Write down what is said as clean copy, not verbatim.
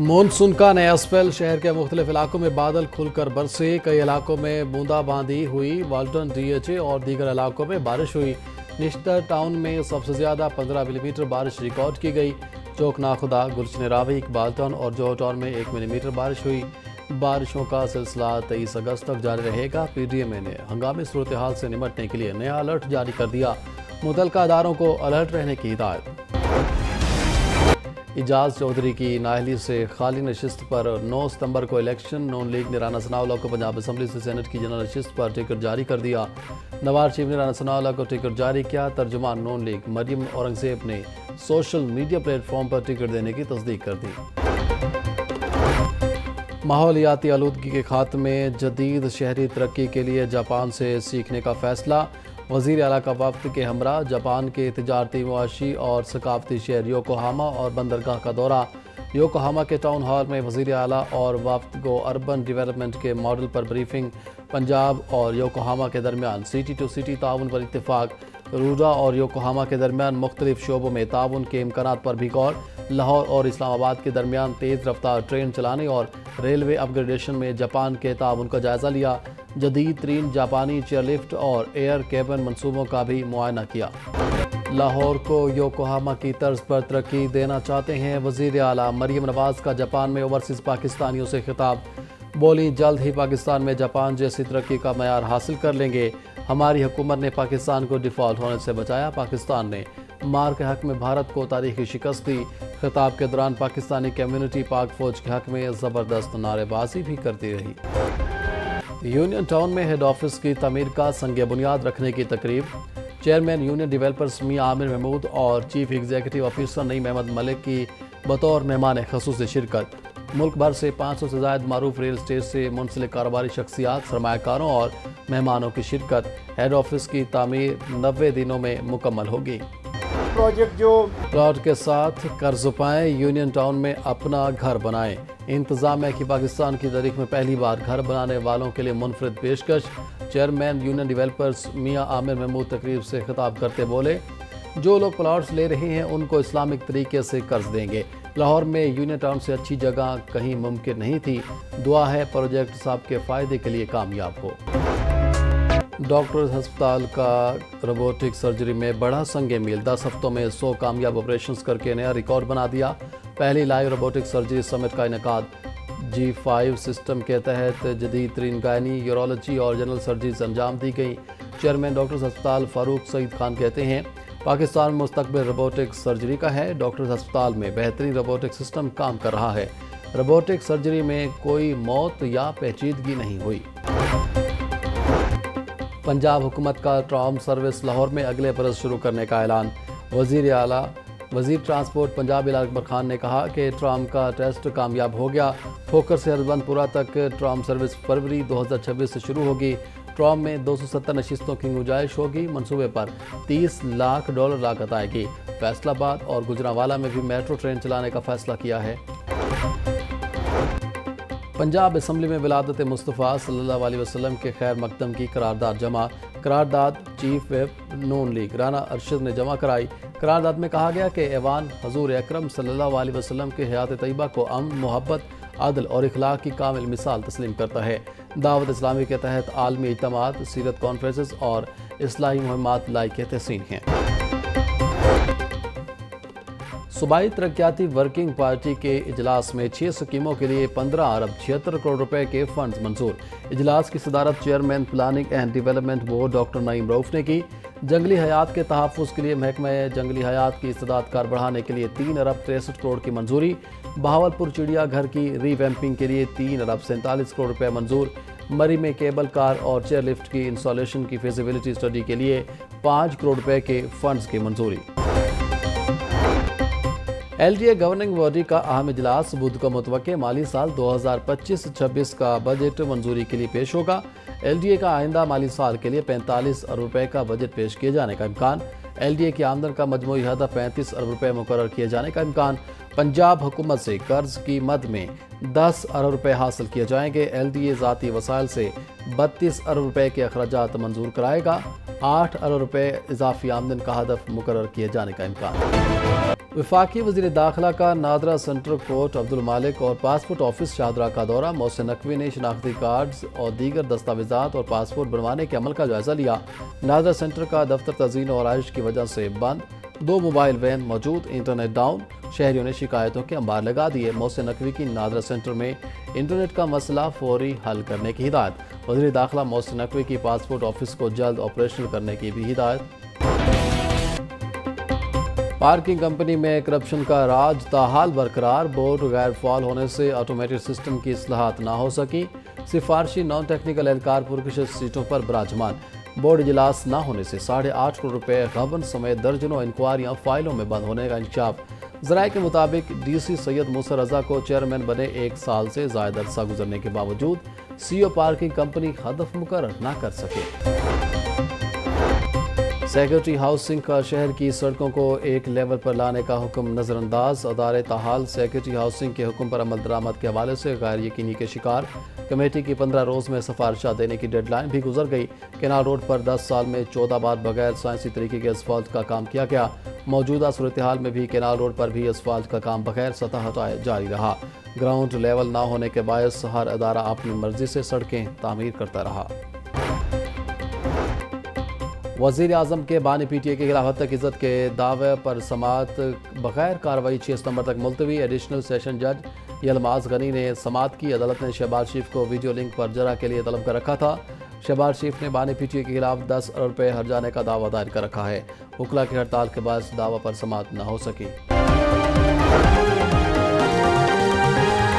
Monsoon کا نیا spell, شہر کے مختلف علاقوں میں بادل کھل کر برسے، کئی علاقوں میں بوندا باندی ہوئی، والٹن ڈی ایچ اے اور دیگر علاقوں میں بارش ہوئی۔ نشتر ٹاؤن میں سب سے زیادہ 15 ملی میٹر بارش ریکارڈ کی گئی۔ چوک ناخدا، گلشن راوی، اقبال ٹاؤن اور جوہر ٹاؤن میں 1 ملی میٹر بارش ہوئی۔ بارشوں کا سلسلہ 23 اگست تک جاری رہے گا۔ پی ڈی ایم اے نے ہنگامی صورتحال سے نمٹنے کے لیے نیا الرٹ جاری کر دیا، متعلقہ اداروں کو الرٹ رہنے کی ہدایت۔ اعجاز چودھری کی نااہلی سے خالی نشست پر 9 ستمبر کو الیکشن۔ نون لیگ نے رانا ثناء اللہ کو پنجاب اسمبلی سے سینٹ کی جنرل نشست پر ٹکٹ جاری کر دیا۔ نواز شریف نے رانا ثناء اللہ کو ٹکٹ جاری کیا۔ ترجمان نون لیگ مریم اورنگزیب نے سوشل میڈیا پلیٹ فارم پر ٹکٹ دینے کی تصدیق کر دی۔ ماحولیاتی آلودگی کے خاتمے، جدید شہری ترقی کے لیے جاپان سے سیکھنے کا فیصلہ۔ وزیر اعلیٰ کا وفد کے ہمراہ جاپان کے تجارتی، معاشی اور ثقافتی شہر یوکوہاما اور بندرگاہ کا دورہ۔ یوکوہاما کے ٹاؤن ہال میں وزیر اعلیٰ اور وفد کو اربن ڈیولپمنٹ کے ماڈل پر بریفنگ۔ پنجاب اور یوکوہاما کے درمیان سٹی ٹو سٹی تعاون پر اتفاق۔ روڈا اور یوکوہاما کے درمیان مختلف شعبوں میں تعاون کے امکانات پر بھی غور۔ لاہور اور اسلام آباد کے درمیان تیز رفتار ٹرین چلانے اور ریلوے اپ گریڈیشن میں جاپان کے تعاون کا جائزہ لیا۔ جدید ترین جاپانی چیئر لفٹ اور ایئر کیبن منصوبوں کا بھی معائنہ کیا۔ لاہور کو یوکوہاما کی طرز پر ترقی دینا چاہتے ہیں، وزیر اعلیٰ مریم نواز کا جاپان میں اوورسیز پاکستانیوں سے خطاب۔ بولی جلد ہی پاکستان میں جاپان جیسی ترقی کا معیار حاصل کر لیں گے۔ ہماری حکومت نے پاکستان کو ڈیفالٹ ہونے سے بچایا، پاکستان نے مار کے حق میں بھارت کو تاریخی شکست دی۔ خطاب کے دوران پاکستانی کمیونٹی پاک فوج کے حق میں زبردست نعرے بازی بھی کرتی رہی۔ یونین ٹاؤن میں ہیڈ آفس کی تعمیر کا سنگ بنیاد رکھنے کی تقریب۔ چیئرمین یونین ڈیولپرز میاں عامر محمود اور چیف ایگزیکٹو آفیسر نعیم احمد ملک کی بطور مہمان خصوصی شرکت۔ ملک بھر سے 500 سے زائد معروف ریل اسٹیٹ سے منسلک کاروباری شخصیات، سرمایہ کاروں اور مہمانوں کی شرکت۔ ہیڈ آفس کی تعمیر 90 دنوں میں مکمل ہوگی۔ پروجیکٹ جو پلاٹ کے ساتھ قرض پائیں، یونین ٹاؤن میں اپنا گھر بنائیں۔ انتظامیہ کی پاکستان کی تاریخ میں پہلی بار گھر بنانے والوں کے لیے منفرد پیشکش۔ چیئرمین یونین ڈیولپرز میاں عامر محمود تقریب سے خطاب کرتے بولے، جو لوگ پلاٹس لے رہے ہیں ان کو اسلامک طریقے سے قرض دیں گے۔ لاہور میں یونین ٹاؤن سے اچھی جگہ کہیں ممکن نہیں تھی۔ دعا ہے پروجیکٹ سب کے فائدے کے لیے کامیاب ہو۔ ڈاکٹرز ہسپتال کا روبوٹک سرجری میں بڑا سنگ میل، 10 ہفتوں میں 100 کامیاب آپریشنز کر کے نیا ریکارڈ بنا دیا۔ پہلی لائیو روبوٹک سرجری سمٹ کا انعقاد۔ G5 سسٹم کے تحت جدید ترین گائنی، یورولوجی اور جنرل سرجریز انجام دی گئی۔ چیئرمین ڈاکٹرز ہسپتال فاروق سعید خان کہتے ہیں، پاکستان میں مستقبل روبوٹک سرجری کا ہے۔ ڈاکٹرز ہسپتال میں بہترین روبوٹک سسٹم کام کر رہا ہے۔ روبوٹک سرجری میں کوئی موت یا پیچیدگی نہیں ہوئی۔ پنجاب حکومت کا ٹرام سروس لاہور میں اگلے برس شروع کرنے کا اعلان۔ وزیر ٹرانسپورٹ پنجاب علی اکبر خان نے کہا کہ ٹرام کا ٹیسٹ کامیاب ہو گیا۔ پھوکر سے ہربند پورہ تک ٹرام سروس فروری 2026 سے شروع ہوگی۔ ٹرام میں 270 نشستوں کی گنجائش ہوگی۔ منصوبے پر $30 لاکھ لاگت آئے گی۔ فیصل آباد اور گوجرانوالہ میں بھی میٹرو ٹرین چلانے کا فیصلہ کیا ہے۔ پنجاب اسمبلی میں ولادت مصطفیٰ صلی اللہ علیہ وسلم کے خیر مقدم کی قرارداد جمع۔ قرارداد چیف ویپ نون لیگ رانا ارشد نے جمع کرائی۔ قرارداد میں کہا گیا کہ ایوان حضور اکرم صلی اللہ علیہ وسلم کے حیات طیبہ کو امن، محبت، عدل اور اخلاق کی کامل مثال تسلیم کرتا ہے۔ دعوت اسلامی کے تحت عالمی اجتماعات، سیرت کانفرنسز اور اصلاحی مہمات لائق تحسین ہیں۔ صوبائی ترقیاتی ورکنگ پارٹی کے اجلاس میں 6 اسکیموں کے لیے 15 ارب 76 کروڑ روپے کے فنڈز منظور۔ اجلاس کی صدارت chairman planning and development board doctor Naeem Rauf نے کی۔ جنگلی حیات کے تحفظ کے لیے محکمہ جنگلی حیات کی استعداد کار بڑھانے کے لیے 3 ارب 63 کروڑ کی منظوری۔ بہاولپور چڑیا گھر کی ری ویمپنگ کے لیے 3 ارب 47 کروڑ روپے منظور۔ مری میں کیبل کار اور چیئر لفٹ کی انسٹالیشن کی فیزیبلٹی اسٹڈی کے لیے 5 کروڑ روپے کے فنڈز کی منظوری۔ L D A governing body کا اہم اجلاس بدھ کو متوقع مالی سال 2025-26 کا بجٹ منظوری کے لیے پیش ہوگا۔ ایل ڈی اے کا آئندہ مالی سال کے لیے 45 ارب روپے کا بجٹ پیش کیے جانے کا امکان۔ ایل ڈی اے کی آمدن کا مجموعی ہدف 35 ارب روپے مقرر کیے جانے کا امکان۔ پنجاب حکومت سے قرض کی مد میں 10 ارب روپے حاصل کیے جائیں گے۔ ایل ڈی اے ذاتی وسائل سے 32 ارب روپے کے اخراجات منظور کرائے گا۔ 8 ارب روپے اضافی آمدن کا ہدف مقرر کیے جانے کا امکان۔ وفاقی وزیر داخلہ کا نادرا سینٹرل کورٹ عبدالمالک اور پاسپورٹ آفس شاہدرہ کا دورہ۔ محسن نقوی نے شناختی کارڈز اور دیگر دستاویزات اور پاسپورٹ بنوانے کے عمل کا جائزہ لیا۔ نادرا سینٹر کا دفتر تزئین و آرائش کی وجہ سے بند، 2 موبائل وین موجود، انٹرنیٹ ڈاؤن، شہریوں نے شکایتوں کے انبار لگا دیے۔ محسن نقوی کی نادرا سینٹر میں انٹرنیٹ کا مسئلہ فوری حل کرنے کی ہدایت۔ وزیر داخلہ محسن نقوی کی پاسپورٹ آفس کو جلد آپریشنل کرنے کی بھی ہدایت۔ پارکنگ کمپنی میں کرپشن کا راج تاحال برقرار، بورڈ غیر فعال ہونے سے آٹومیٹڈ سسٹم کی اصلاحات نہ ہو سکی، سفارشی نان ٹیکنیکل اہلکار پرکشش سیٹوں پر براجمان، بورڈ اجلاس نہ ہونے سے 8.5 کروڑ روپے غبن سمیت درجنوں انکوائریاں فائلوں میں بند ہونے کا انکشاف۔ ذرائع کے مطابق ڈی سی سید موسیٰ رضا کو چیئرمین بنے 1 سال سے زائد عرصہ گزرنے کے باوجود سی او پارکنگ کمپنی ہدف مقرر نہ کر سکے۔ سیکرٹری ہاؤسنگ کا شہر کی سڑکوں کو ایک لیول پر لانے کا حکم نظر انداز، ادارے تاحال سیکرٹری ہاؤسنگ کے حکم پر عمل درآمد کے حوالے سے غیر یقینی کے شکار۔ کمیٹی کی 15 روز میں سفارشات دینے کی ڈیڈ لائن بھی گزر گئی۔ کینال روڈ پر 10 سال میں 14 بار بغیر سائنسی طریقے کے اسفالٹ کا کام کیا گیا۔ موجودہ صورتحال میں بھی کینال روڈ پر بھی اسفالٹ کا کام بغیر سطح ہٹائے جاری رہا۔ گراؤنڈ لیول نہ ہونے کے باعث ہر ادارہ اپنی مرضی سے سڑکیں تعمیر کرتا رہا۔ وزیر اعظم کے بانی پی ٹی اے کے خلاف حد تک عزت کے دعوے پر سماعت بغیر کارروائی 6 ستمبر تک ملتوی۔ ایڈیشنل سیشن جج یلماز غنی نے سماعت کی۔ عدالت نے شہباز شریف کو ویڈیو لنک پر جرح کے لیے طلب کر رکھا تھا۔ شہباز شریف نے بانی پی ٹی اے کے خلاف 10 ارب روپے ہرجانے کا دعویٰ دائر کر رکھا ہے۔ وکلاء کی ہڑتال کے باعث دعوی پر سماعت نہ ہو سکی۔